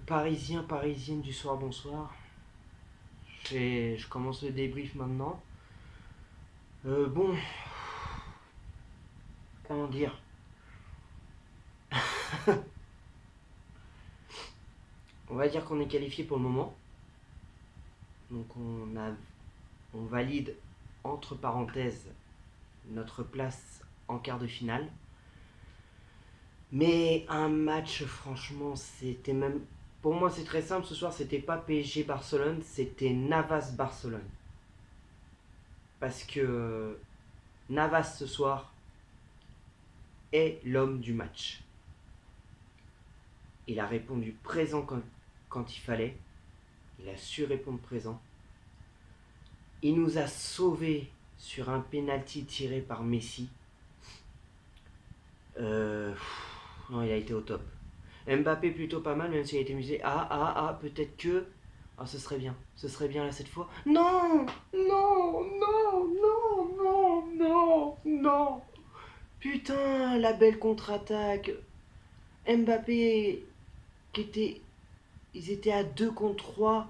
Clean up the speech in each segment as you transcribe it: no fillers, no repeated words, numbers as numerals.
Parisienne du soir, bonsoir. Je commence le débrief maintenant. Bon, comment dire. On va dire qu'on est qualifié pour le moment. Donc on valide entre parenthèses notre place en quart de finale. Mais un match, franchement, c'était même. Pour moi, c'est très simple. Ce soir, c'était pas PSG Barcelone, c'était Navas Barcelone. Parce que Navas ce soir est l'homme du match. Il a répondu présent quand il fallait. Il a su répondre présent. Il nous a sauvés sur un penalty tiré par Messi. Non, il a été au top. Mbappé plutôt pas mal, même s'il a été musé. Peut-être que. Ah, ce serait bien. Ce serait bien là cette fois. Non, non, non, non, non, non, non. Putain, la belle contre-attaque. Mbappé qui était. Ils étaient à 2 contre 3.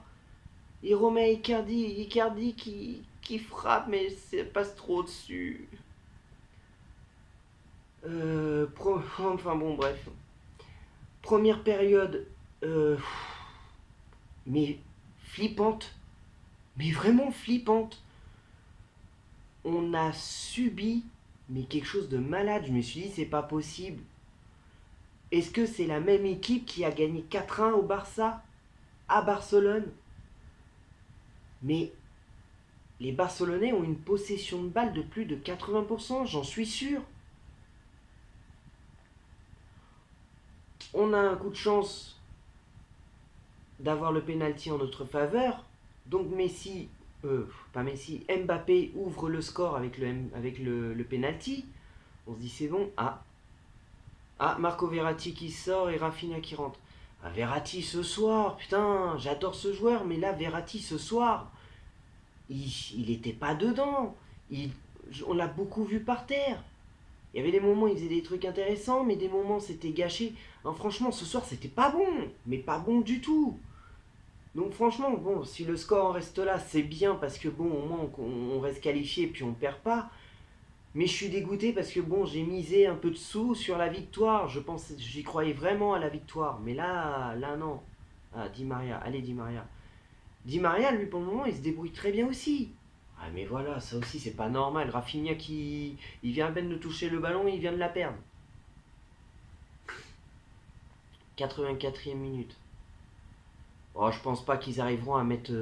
Et Romain Icardi qui frappe, mais ça passe trop dessus. Enfin bon, bref. Première période, mais flippante, mais vraiment flippante. On a subi, mais quelque chose de malade. Je me suis dit, c'est pas possible. Est-ce que c'est la même équipe qui a gagné 4-1 au Barça, à Barcelone? Mais les Barcelonais ont une possession de balle de plus de 80%, j'en suis sûr. On a un coup de chance d'avoir le penalty en notre faveur. Donc Mbappé ouvre le score avec le penalty. On se dit c'est bon. Marco Verratti qui sort et Rafinha qui rentre. Verratti ce soir, putain, j'adore ce joueur, mais là Verratti ce soir, il était pas dedans. On l'a beaucoup vu par terre. Il y avait des moments où il faisait des trucs intéressants, mais des moments c'était gâché. Non, franchement, ce soir c'était pas bon, mais pas bon du tout. Donc franchement, bon, si le score en reste là, c'est bien parce que bon, au moins on reste qualifié et puis on perd pas. Mais je suis dégoûté parce que bon, j'ai misé un peu de sous sur la victoire. J'y croyais vraiment à la victoire. Mais là non. Ah, Di Maria, allez Di Maria. Di Maria, lui pour le moment, il se débrouille très bien aussi. Ah mais voilà, ça aussi c'est pas normal. Rafinha il vient à peine de toucher le ballon, il vient de la perdre. 84e minute. Oh, je pense pas qu'ils arriveront à mettre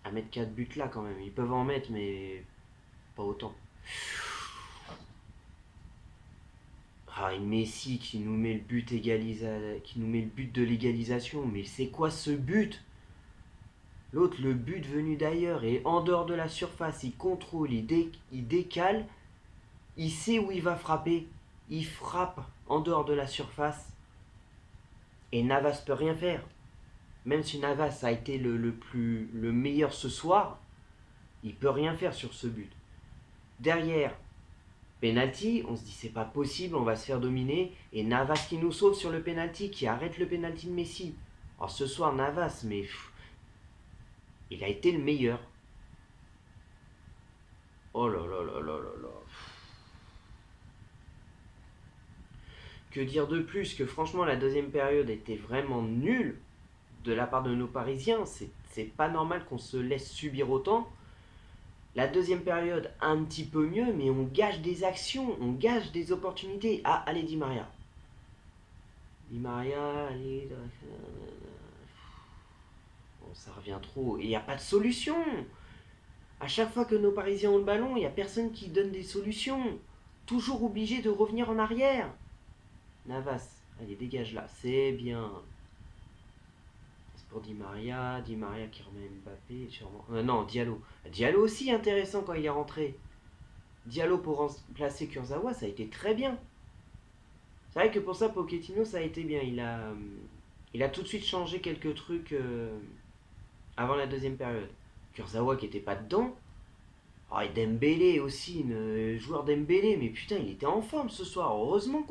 4 buts là quand même. Ils peuvent en mettre, mais pas autant. Ah, et Messi qui nous met qui nous met le but de l'égalisation. Mais c'est quoi ce but? L'autre, le but venu d'ailleurs, et en dehors de la surface, il contrôle, il décale, il sait où il va frapper, il frappe en dehors de la surface, et Navas peut rien faire. Même si Navas a été le meilleur ce soir, il peut rien faire sur ce but. Derrière, penalty, on se dit c'est pas possible, on va se faire dominer, et Navas qui nous sauve sur le penalty, qui arrête le penalty de Messi. Alors ce soir Navas, mais il a été le meilleur. Oh là là là là là là. Que dire de plus que franchement la deuxième période était vraiment nulle de la part de nos Parisiens. C'est pas normal qu'on se laisse subir autant. La deuxième période un petit peu mieux, mais on gâche des actions, on gâche des opportunités. Ah, allez Di Maria. Di Maria, allez. Bon, ça revient trop. Et il n'y a pas de solution. À chaque fois que nos Parisiens ont le ballon, il n'y a personne qui donne des solutions. Toujours obligé de revenir en arrière. Navas, allez, dégage là. C'est bien. C'est pour Di Maria qui remet Mbappé, sûrement. Non, Diallo. Diallo aussi intéressant quand il est rentré. Diallo pour remplacer Kurzawa, ça a été très bien. C'est vrai que pour ça, Pochettino, ça a été bien. Il a tout de suite changé quelques trucs avant la deuxième période. Kurzawa qui était pas dedans. Oh, et Dembélé aussi, joueur Dembélé, mais putain, il était en forme ce soir. Heureusement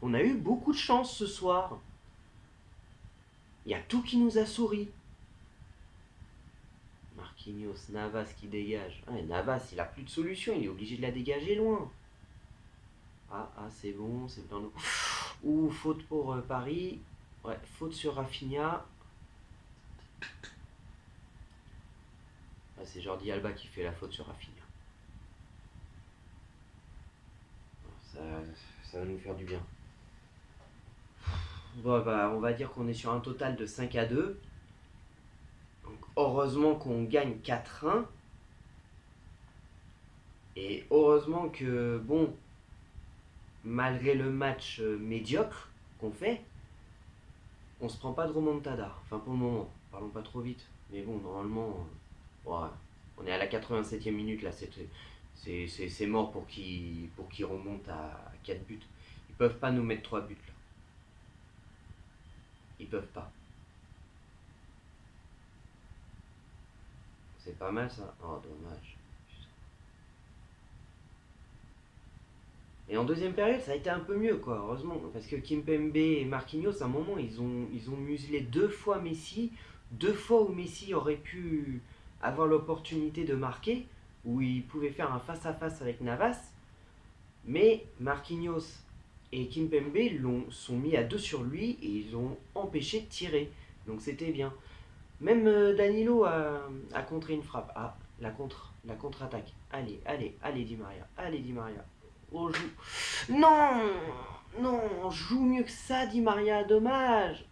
On a eu beaucoup de chance ce soir. Il y a tout qui nous a souri. Marquinhos, Navas qui dégage. Ah, Navas, il a plus de solution, il est obligé de la dégager loin. Ah, c'est bon, c'est dans le... Ouh, faute pour Paris. Ouais, faute sur Rafinha. Ah, c'est Jordi Alba qui fait la faute sur Rafinha. Ça va nous faire du bien. Bon, bah, on va dire qu'on est sur un total de 5-2. Donc, heureusement qu'on gagne 4-1. Et heureusement que, bon, malgré le match médiocre qu'on fait, on se prend pas de remontada. Enfin, pour le moment, parlons pas trop vite. Mais bon, normalement, ouais, on est à la 87e minute là. C'est mort pour qu'ils remontent à 4 buts. Ils peuvent pas nous mettre 3 buts là. Ils peuvent pas. C'est pas mal ça. Oh, dommage. Et en deuxième période, ça a été un peu mieux, quoi, heureusement. Parce que Kimpembe et Marquinhos, à un moment, ils ont muselé 2 fois Messi. 2 fois où Messi aurait pu avoir l'opportunité de marquer, où il pouvait faire un face-à-face avec Navas. Mais Marquinhos et Kimpembe sont mis à 2 sur lui et ils ont empêché de tirer. Donc c'était bien. Même Danilo a contré une frappe. Ah, la contre-attaque. Allez, allez, allez Di Maria. Allez Di Maria. On joue. Non, non, on joue mieux que ça, Di Maria, dommage.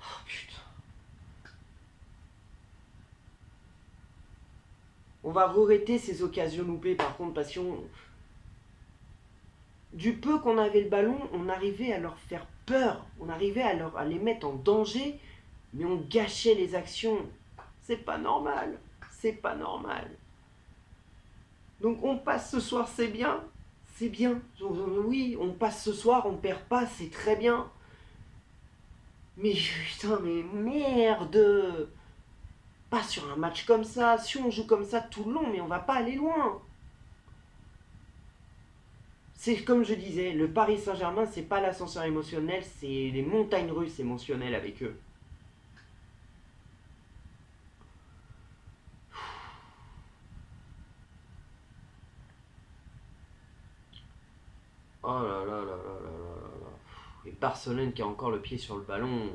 Oh putain. On va regretter ces occasions loupées par contre parce qu'on... Du peu qu'on avait le ballon, on arrivait à leur faire peur. On arrivait à les mettre en danger, mais on gâchait les actions. C'est pas normal. C'est pas normal. Donc on passe ce soir, c'est bien. C'est bien. Oui, on passe ce soir, on perd pas, c'est très bien. Mais putain, mais merde. Pas sur un match comme ça. Si on joue comme ça tout le long, mais on va pas aller loin. C'est comme je disais, le Paris Saint-Germain, c'est pas l'ascenseur émotionnel, c'est les montagnes russes émotionnelles avec eux. Oh là là là là là là là. Et Barcelone qui a encore le pied sur le ballon.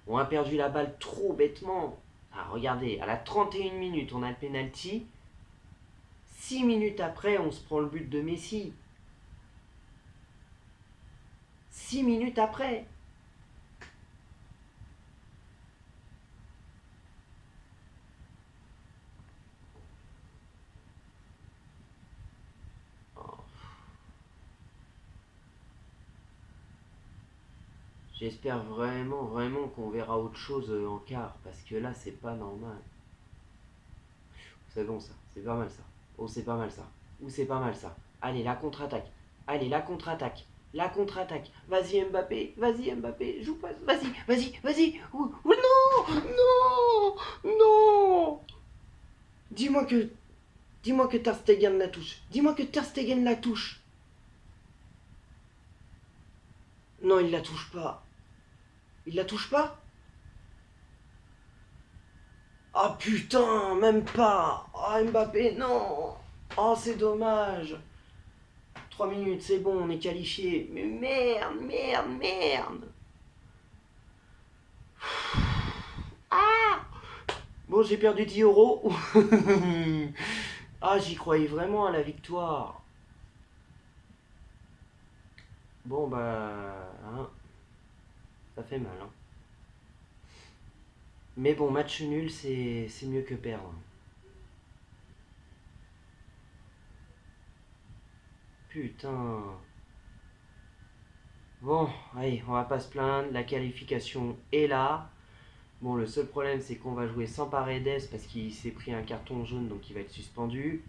On a perdu la balle trop bêtement. Ah, regardez, à la 31e minute, on a le penalty. 6 minutes après, on se prend le but de Messi. 6 minutes après. J'espère vraiment, vraiment qu'on verra autre chose en quart. Parce que là, c'est pas normal. C'est bon ça, c'est pas mal ça. Oh, c'est pas mal ça. Ou c'est pas mal ça. Allez, la contre-attaque. Allez, la contre-attaque. La contre-attaque. Vas-y Mbappé, joue pas. Vas-y, vas-y, vas-y. Non, non, non. Dis-moi que, dis-moi que Ter Stegen la touche. Dis-moi que Ter Stegen la touche. Non, il la touche pas. Il la touche pas? Ah putain, même pas. Ah Mbappé, non. Oh, c'est dommage. 3 minutes, c'est bon, on est qualifié. Mais merde, merde, merde. Ah. Bon, j'ai perdu 10 euros. Ah, j'y croyais vraiment à la victoire. Bon, bah... Hein, ça fait mal. Hein. Mais bon, match nul, c'est mieux que perdre. Putain. Bon, allez, on va pas se plaindre. La qualification est là. Bon, le seul problème, c'est qu'on va jouer sans Paredes parce qu'il s'est pris un carton jaune, donc il va être suspendu.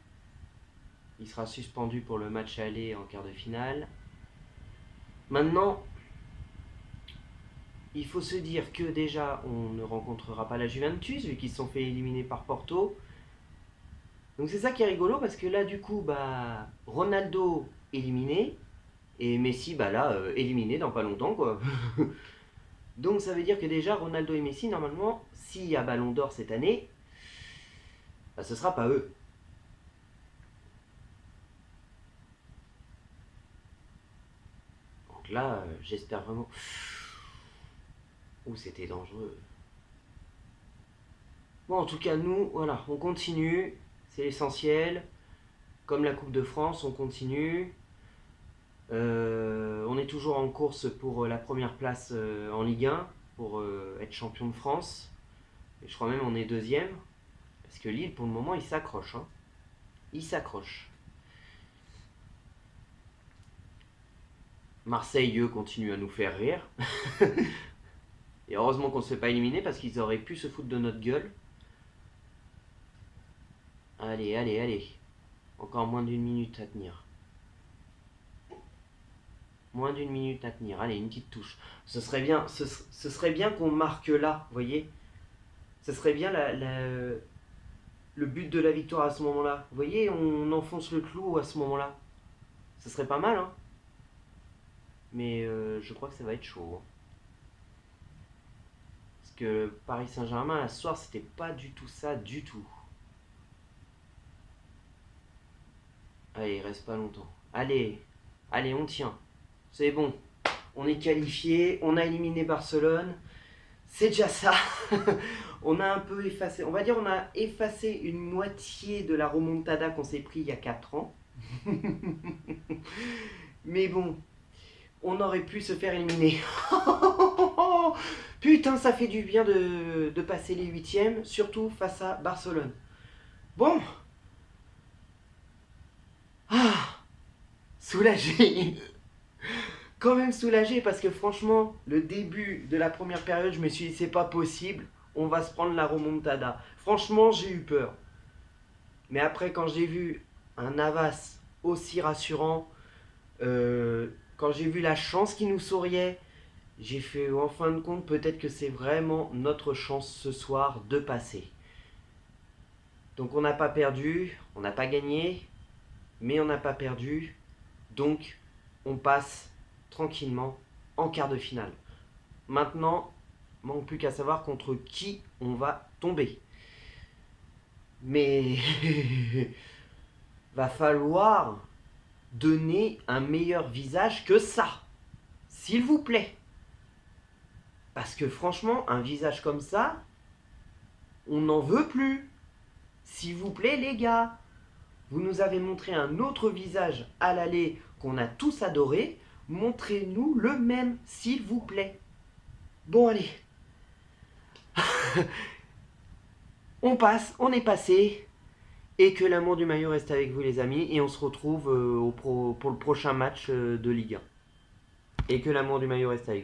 Il sera suspendu pour le match aller en quart de finale. Maintenant, il faut se dire que déjà, on ne rencontrera pas la Juventus, vu qu'ils se sont fait éliminer par Porto. Donc c'est ça qui est rigolo, parce que là, du coup, bah, Ronaldo, éliminé. Et Messi, bah là, éliminé dans pas longtemps, quoi. Donc ça veut dire que déjà, Ronaldo et Messi, normalement, s'il y a Ballon d'Or cette année, bah, ce sera pas eux. Donc là, j'espère vraiment... Ouh, c'était dangereux. Bon, en tout cas, nous, voilà, on continue. C'est l'essentiel. Comme la Coupe de France, on continue. On est toujours en course pour la première place en Ligue 1, pour être champion de France. Et je crois même on est deuxième. Parce que Lille, pour le moment, il s'accroche. Hein. Il s'accroche. Marseille, eux, continuent à nous faire rire. Et heureusement qu'on ne se fait pas éliminer parce qu'ils auraient pu se foutre de notre gueule. Allez, allez, allez. Encore moins d'une minute à tenir. Moins d'une minute à tenir. Allez, une petite touche. Ce serait bien, ce serait bien qu'on marque là, vous voyez. Ce serait bien le but de la victoire à ce moment-là. Vous voyez, on enfonce le clou à ce moment-là. Ce serait pas mal, hein. Mais je crois que ça va être chaud. Hein. Parce que Paris Saint-Germain, ce soir, c'était pas du tout ça, du tout. Allez, il reste pas longtemps. Allez, allez, on tient. C'est bon. On est qualifié, on a éliminé Barcelone. C'est déjà ça. On a un peu effacé, on va dire on a effacé une moitié de la remontada qu'on s'est pris il y a 4 ans. Mais bon, on aurait pu se faire éliminer. Putain, ça fait du bien de passer les huitièmes, surtout face à Barcelone. Bon. Ah, soulagé. Quand même soulagé parce que franchement, le début de la première période, je me suis dit c'est pas possible, on va se prendre la remontada. Franchement, j'ai eu peur. Mais après, quand j'ai vu un Navas aussi rassurant, quand j'ai vu la chance qui nous souriait, j'ai fait en fin de compte, peut-être que c'est vraiment notre chance ce soir de passer. Donc on n'a pas perdu, on n'a pas gagné, mais on n'a pas perdu. Donc on passe tranquillement en quart de finale. Maintenant, manque plus qu'à savoir contre qui on va tomber. Mais va falloir donner un meilleur visage que ça. S'il vous plaît. Parce que franchement, un visage comme ça, on n'en veut plus. S'il vous plaît, les gars. Vous nous avez montré un autre visage à l'aller qu'on a tous adoré. Montrez-nous le même, s'il vous plaît. Bon, allez. On passe, on est passé. Et que l'amour du maillot reste avec vous, les amis. Et on se retrouve pour le prochain match de Ligue 1. Et que l'amour du maillot reste avec vous.